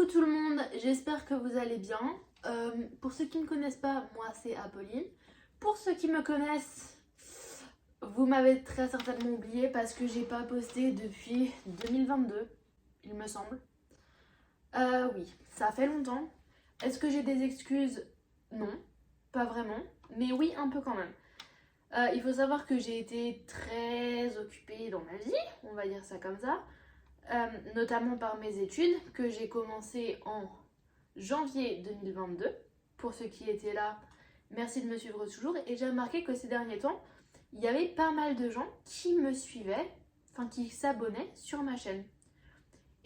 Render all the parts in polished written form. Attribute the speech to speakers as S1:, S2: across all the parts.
S1: Coucou tout le monde, j'espère que vous allez bien. Pour ceux qui ne me connaissent pas, moi c'est Apolline. Pour ceux qui me connaissent, vous m'avez très certainement oublié parce que j'ai pas posté depuis 2022, il me semble. Oui, ça fait longtemps. Est-ce que j'ai des excuses? Non, pas vraiment, mais oui, un peu quand même. Il faut savoir que j'ai été très occupée dans ma vie, on va dire ça comme ça. Notamment par mes études que j'ai commencé en janvier 2022. Pour ceux qui étaient là, merci de me suivre toujours. Et j'ai remarqué que ces derniers temps, il y avait pas mal de gens qui me suivaient, enfin qui s'abonnaient sur ma chaîne.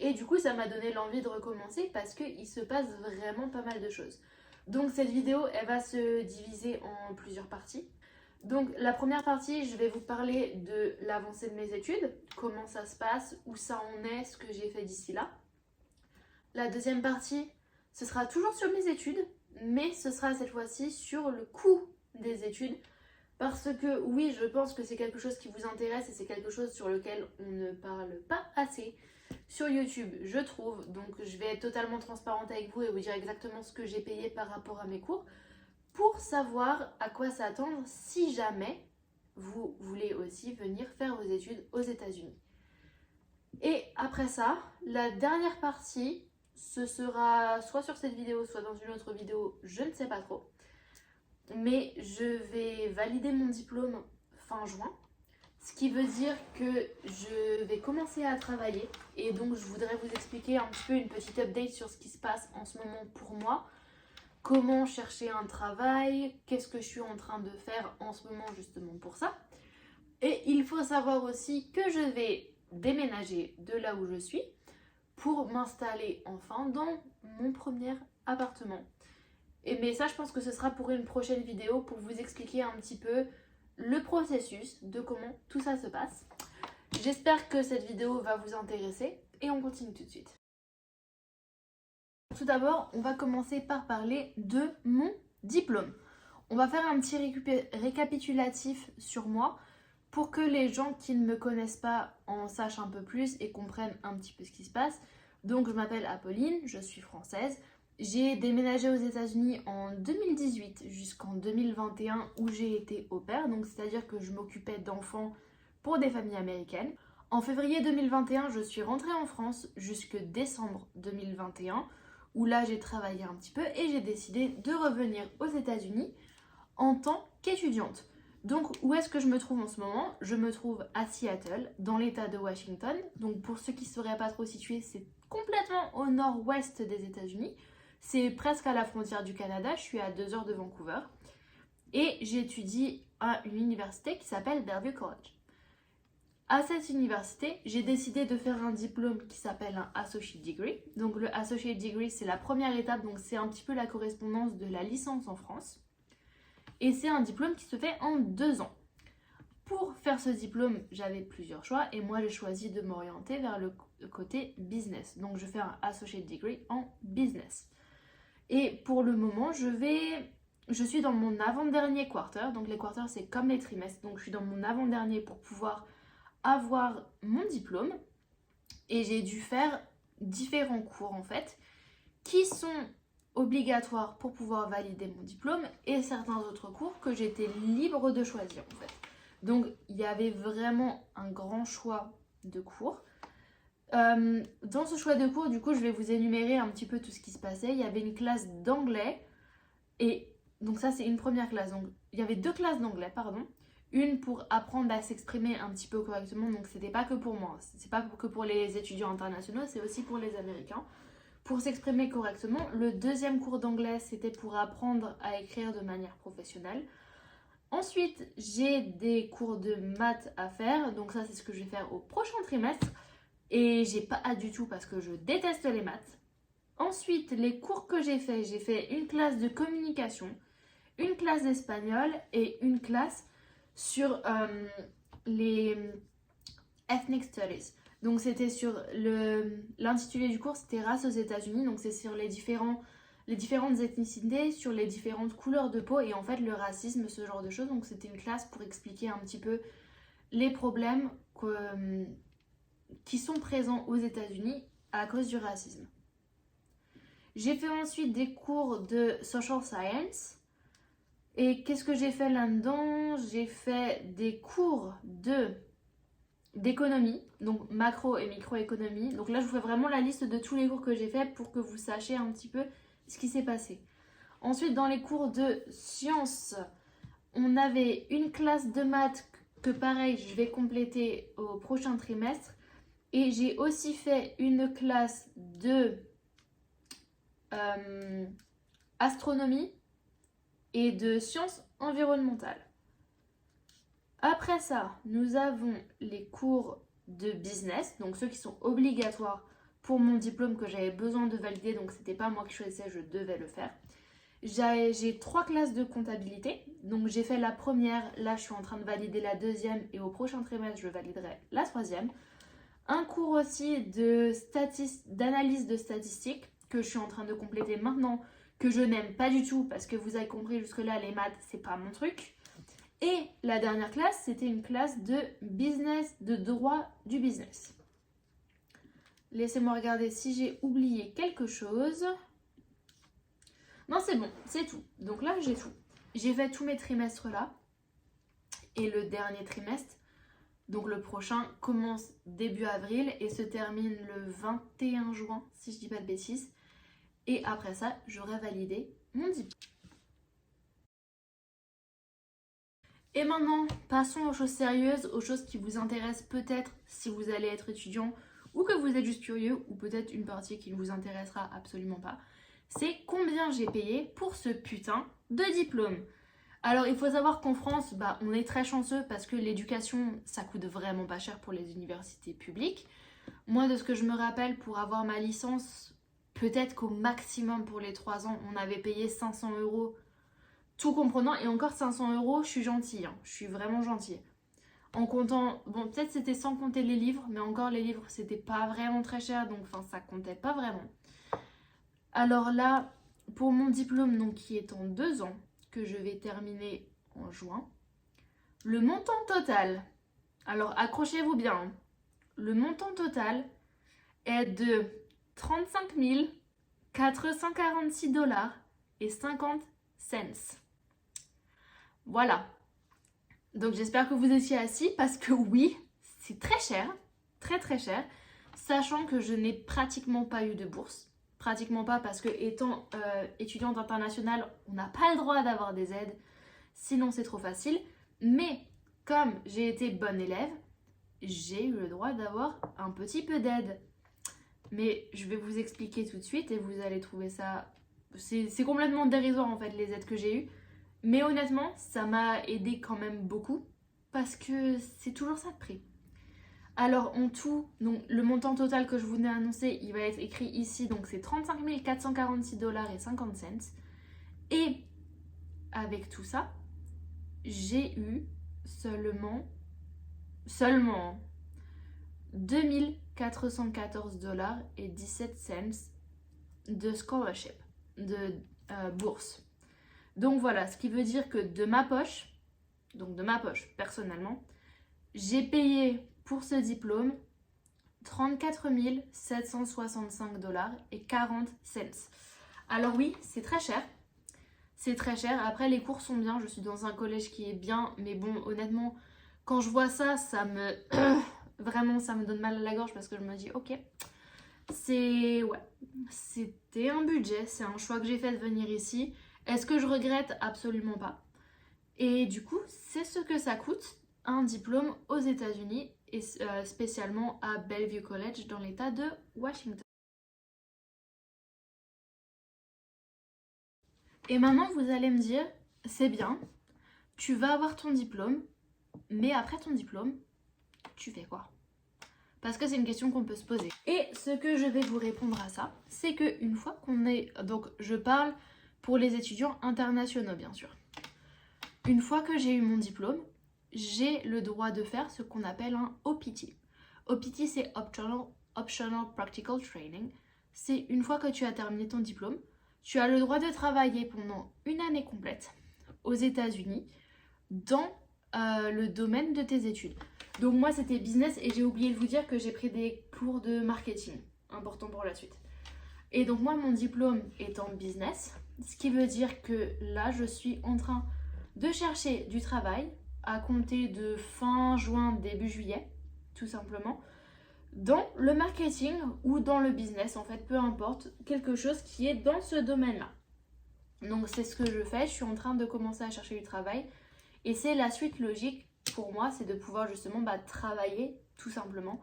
S1: Et du coup, ça m'a donné l'envie de recommencer parce qu'il se passe vraiment pas mal de choses. Donc cette vidéo, elle va se diviser en plusieurs parties. Donc la première partie, je vais vous parler de l'avancée de mes études, comment ça se passe, où ça en est, ce que j'ai fait d'ici là. La deuxième partie, ce sera toujours sur mes études, mais ce sera cette fois-ci sur le coût des études. Parce que oui, je pense que c'est quelque chose qui vous intéresse et c'est quelque chose sur lequel on ne parle pas assez sur YouTube, je trouve. Donc je vais être totalement transparente avec vous et vous dire exactement ce que j'ai payé par rapport à mes cours, pour savoir à quoi s'attendre si jamais vous voulez aussi venir faire vos études aux États-Unis. Et après ça, la dernière partie, ce sera soit sur cette vidéo, soit dans une autre vidéo, je ne sais pas trop. Mais je vais valider mon diplôme fin juin, ce qui veut dire que je vais commencer à travailler. Et donc je voudrais vous expliquer un petit peu une petite update sur ce qui se passe en ce moment pour moi. Comment chercher un travail, qu'est-ce que je suis en train de faire en ce moment justement pour ça. Et il faut savoir aussi que je vais déménager de là où je suis pour m'installer enfin dans mon premier appartement. Mais ça, je pense que ce sera pour une prochaine vidéo pour vous expliquer un petit peu le processus de comment tout ça se passe. J'espère que cette vidéo va vous intéresser et on continue tout de suite. Tout d'abord, on va commencer par parler de mon diplôme. On va faire un petit récapitulatif sur moi pour que les gens qui ne me connaissent pas en sachent un peu plus et comprennent un petit peu ce qui se passe. Donc je m'appelle Apolline, je suis française. J'ai déménagé aux États-Unis en 2018 jusqu'en 2021 où j'ai été au pair, donc c'est-à-dire que je m'occupais d'enfants pour des familles américaines. En février 2021, je suis rentrée en France jusque décembre 2021 où là j'ai travaillé un petit peu et j'ai décidé de revenir aux États-Unis en tant qu'étudiante. Donc où est-ce que je me trouve en ce moment? Je me trouve à Seattle, dans l'état de Washington. Donc pour ceux qui ne seraient pas trop situés, c'est complètement au nord-ouest des États-Unis. C'est presque à la frontière du Canada, je suis à 2 heures de Vancouver. Et j'étudie à une université qui s'appelle Bellevue College. À cette université, j'ai décidé de faire un diplôme qui s'appelle un Associate Degree. Donc le Associate Degree, c'est la première étape, donc c'est un petit peu la correspondance de la licence en France. Et c'est un diplôme qui se fait en 2 ans. Pour faire ce diplôme, j'avais plusieurs choix et moi j'ai choisi de m'orienter vers le côté business. Donc je fais un Associate Degree en business. Et pour le moment, je suis dans mon avant-dernier quarter. Donc les quarters, c'est comme les trimestres. Donc je suis dans mon avant-dernier pour pouvoir avoir mon diplôme. Et j'ai dû faire différents cours en fait, qui sont obligatoires pour pouvoir valider mon diplôme et certains autres cours que j'étais libre de choisir en fait. Donc il y avait vraiment un grand choix de cours. Dans ce choix de cours, du coup, je vais vous énumérer un petit peu tout ce qui se passait. Il y avait une classe d'anglais et donc ça c'est une première classe. Donc il y avait 2 classes d'anglais, pardon. Une pour apprendre à s'exprimer un petit peu correctement, donc c'était pas que pour moi, c'est pas que pour les étudiants internationaux, c'est aussi pour les Américains. Pour s'exprimer correctement, le deuxième cours d'anglais, c'était pour apprendre à écrire de manière professionnelle. Ensuite, j'ai des cours de maths à faire, donc ça c'est ce que je vais faire au prochain trimestre. Et j'ai pas hâte du tout parce que je déteste les maths. Ensuite, les cours que j'ai fait une classe de communication, une classe d'espagnol et une classe sur les Ethnic Studies. Donc c'était sur l'intitulé du cours, c'était race aux États-Unis. Donc c'est sur les différentes ethnicités, sur les différentes couleurs de peau et en fait le racisme, ce genre de choses. Donc c'était une classe pour expliquer un petit peu les problèmes qui sont présents aux États-Unis à cause du racisme. J'ai fait ensuite des cours de social science. Et qu'est-ce que j'ai fait là-dedans? J'ai fait des cours d'économie, donc macro et microéconomie. Donc là, je vous fais vraiment la liste de tous les cours que j'ai fait pour que vous sachiez un petit peu ce qui s'est passé. Ensuite, dans les cours de sciences, on avait une classe de maths que pareil, je vais compléter au prochain trimestre. Et j'ai aussi fait une classe de astronomie et de sciences environnementales. Après ça, nous avons les cours de business, donc ceux qui sont obligatoires pour mon diplôme que j'avais besoin de valider, donc c'était pas moi qui choisissais, je devais le faire. J'ai 3 classes de comptabilité, donc j'ai fait la première, là je suis en train de valider la deuxième et au prochain trimestre je validerai la troisième. Un cours aussi d'analyse de statistiques que je suis en train de compléter maintenant, que je n'aime pas du tout parce que vous avez compris jusque-là, les maths, c'est pas mon truc. Et la dernière classe, c'était une classe de business, de droit du business. Laissez-moi regarder si j'ai oublié quelque chose. Non, c'est bon, c'est tout. Donc là, j'ai tout. J'ai fait tous mes trimestres là. Et le dernier trimestre, donc le prochain, commence début avril et se termine le 21 juin, si je dis pas de bêtises. Et après ça, j'aurai validé mon diplôme. Et maintenant, passons aux choses sérieuses, aux choses qui vous intéressent peut-être si vous allez être étudiant ou que vous êtes juste curieux ou peut-être une partie qui ne vous intéressera absolument pas. C'est combien j'ai payé pour ce putain de diplôme. Alors il faut savoir qu'en France, on est très chanceux parce que l'éducation, ça coûte vraiment pas cher pour les universités publiques. Moi, de ce que je me rappelle, pour avoir ma licence, peut-être qu'au maximum pour les 3 ans, on avait payé 500 €. Tout comprenant, et encore 500 €, je suis gentille, hein. Je suis vraiment gentille. En comptant, bon, peut-être c'était sans compter les livres, mais encore les livres, c'était pas vraiment très cher, donc ça comptait pas vraiment. Alors là, pour mon diplôme, donc qui est en 2 ans, que je vais terminer en juin, le montant total, alors accrochez-vous bien, hein, le montant total est de 35 446 $ et 50 cents. Voilà. Donc j'espère que vous étiez assis parce que oui, c'est très cher, très très cher, sachant que je n'ai pratiquement pas eu de bourse. Pratiquement pas parce que étant étudiante internationale, on n'a pas le droit d'avoir des aides, sinon c'est trop facile. Mais comme j'ai été bonne élève, j'ai eu le droit d'avoir un petit peu d'aide. Mais je vais vous expliquer tout de suite et vous allez trouver ça... C'est complètement dérisoire en fait les aides que j'ai eues. Mais honnêtement, ça m'a aidé quand même beaucoup parce que c'est toujours ça de prix. Alors en tout, donc, le montant total que je vous ai annoncé, il va être écrit ici, donc c'est 35 446 $ et 50 cents. Et avec tout ça, j'ai eu seulement 2 414 $ et 17 cents de scholarship, de bourse. Donc voilà, ce qui veut dire que de ma poche personnellement, j'ai payé pour ce diplôme 34 765 $ et 40 cents. Alors oui, c'est très cher. C'est très cher. Après, les cours sont bien. Je suis dans un collège qui est bien. Mais bon, honnêtement, quand je vois ça, ça me... Vraiment, ça me donne mal à la gorge parce que je me dis, ok, c'était un budget. C'est un choix que j'ai fait de venir ici. Est-ce que je regrette? Absolument pas. Et du coup, c'est ce que ça coûte un diplôme aux États-Unis et spécialement à Bellevue College dans l'État de Washington. Et maintenant, vous allez me dire, c'est bien, tu vas avoir ton diplôme, mais après ton diplôme, tu fais quoi? Parce que c'est une question qu'on peut se poser. Et ce que je vais vous répondre à ça, c'est qu'une fois qu'on est... Donc, je parle pour les étudiants internationaux, bien sûr. Une fois que j'ai eu mon diplôme, j'ai le droit de faire ce qu'on appelle un OPT. OPT, c'est Optional Practical Training. C'est une fois que tu as terminé ton diplôme, tu as le droit de travailler pendant une année complète aux États-Unis dans le domaine de tes études. Donc moi, c'était business et j'ai oublié de vous dire que j'ai pris des cours de marketing, important pour la suite. Et donc moi, mon diplôme est en business, ce qui veut dire que là, je suis en train de chercher du travail à compter de fin juin, début juillet, tout simplement, dans le marketing ou dans le business, en fait, peu importe, quelque chose qui est dans ce domaine-là. Donc c'est ce que je fais, je suis en train de commencer à chercher du travail et c'est la suite logique pour moi, c'est de pouvoir justement travailler tout simplement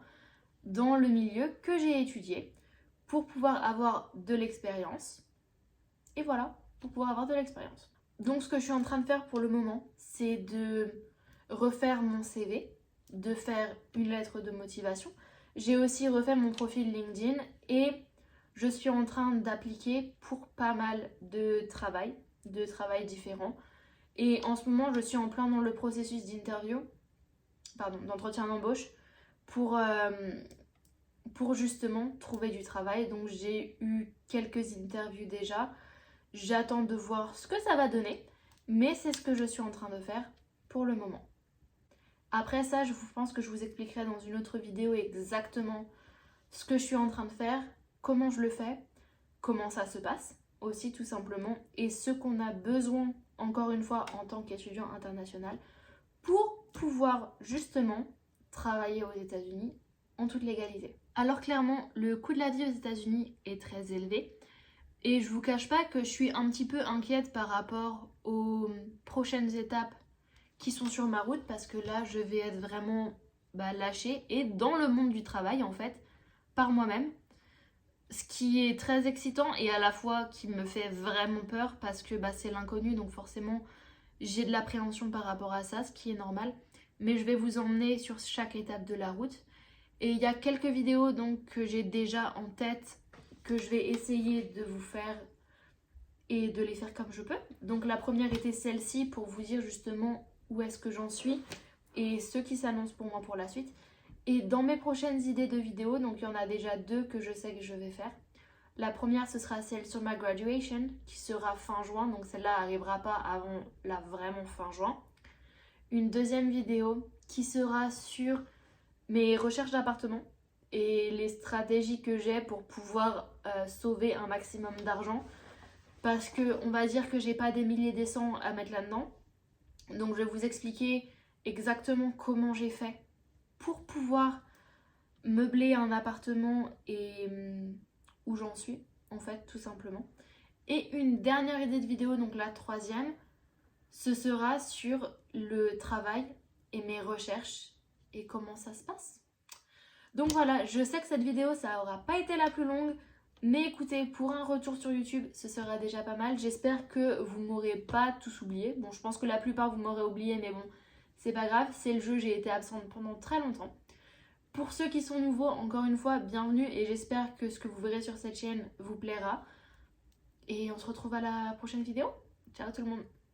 S1: dans le milieu que j'ai étudié pour pouvoir avoir de l'expérience. Et voilà, pour pouvoir avoir de l'expérience. Donc ce que je suis en train de faire pour le moment, c'est de refaire mon CV, de faire une lettre de motivation. J'ai aussi refait mon profil LinkedIn et je suis en train d'appliquer pour pas mal de travail différents. Et en ce moment, je suis en plein dans le processus d'entretien d'embauche pour justement trouver du travail. Donc j'ai eu quelques interviews déjà. J'attends de voir ce que ça va donner, mais c'est ce que je suis en train de faire pour le moment. Après ça, je pense que je vous expliquerai dans une autre vidéo exactement ce que je suis en train de faire, comment je le fais, comment ça se passe aussi tout simplement, et ce qu'on a besoin, encore une fois, en tant qu'étudiant international, pour pouvoir justement travailler aux États-Unis en toute légalité. Alors clairement, le coût de la vie aux États-Unis est très élevé. Et je vous cache pas que je suis un petit peu inquiète par rapport aux prochaines étapes qui sont sur ma route parce que là je vais être vraiment lâchée et dans le monde du travail en fait par moi-même, ce qui est très excitant et à la fois qui me fait vraiment peur parce que c'est l'inconnu, donc forcément j'ai de l'appréhension par rapport à ça, ce qui est normal, mais je vais vous emmener sur chaque étape de la route. Et il y a quelques vidéos donc que j'ai déjà en tête que je vais essayer de vous faire et de les faire comme je peux. Donc la première était celle-ci pour vous dire justement où est-ce que j'en suis et ce qui s'annonce pour moi pour la suite. Et dans mes prochaines idées de vidéos, donc il y en a déjà deux que je sais que je vais faire. La première, ce sera celle sur ma graduation qui sera fin juin, donc celle-là n'arrivera pas avant la vraiment fin juin. Une deuxième vidéo qui sera sur mes recherches d'appartement et les stratégies que j'ai pour pouvoir sauver un maximum d'argent parce que on va dire que j'ai pas des milliers des cents à mettre là-dedans, donc je vais vous expliquer exactement comment j'ai fait pour pouvoir meubler un appartement et où j'en suis en fait tout simplement. Et une dernière idée de vidéo, donc la troisième, ce sera sur le travail et mes recherches et comment ça se passe. Donc voilà, je sais que cette vidéo, ça aura pas été la plus longue, mais écoutez, pour un retour sur YouTube, ce sera déjà pas mal. J'espère que vous m'aurez pas tous oublié. Bon, je pense que la plupart vous m'aurez oublié, mais bon, c'est pas grave, c'est le jeu, j'ai été absente pendant très longtemps. Pour ceux qui sont nouveaux, encore une fois, bienvenue et j'espère que ce que vous verrez sur cette chaîne vous plaira. Et on se retrouve à la prochaine vidéo. Ciao tout le monde!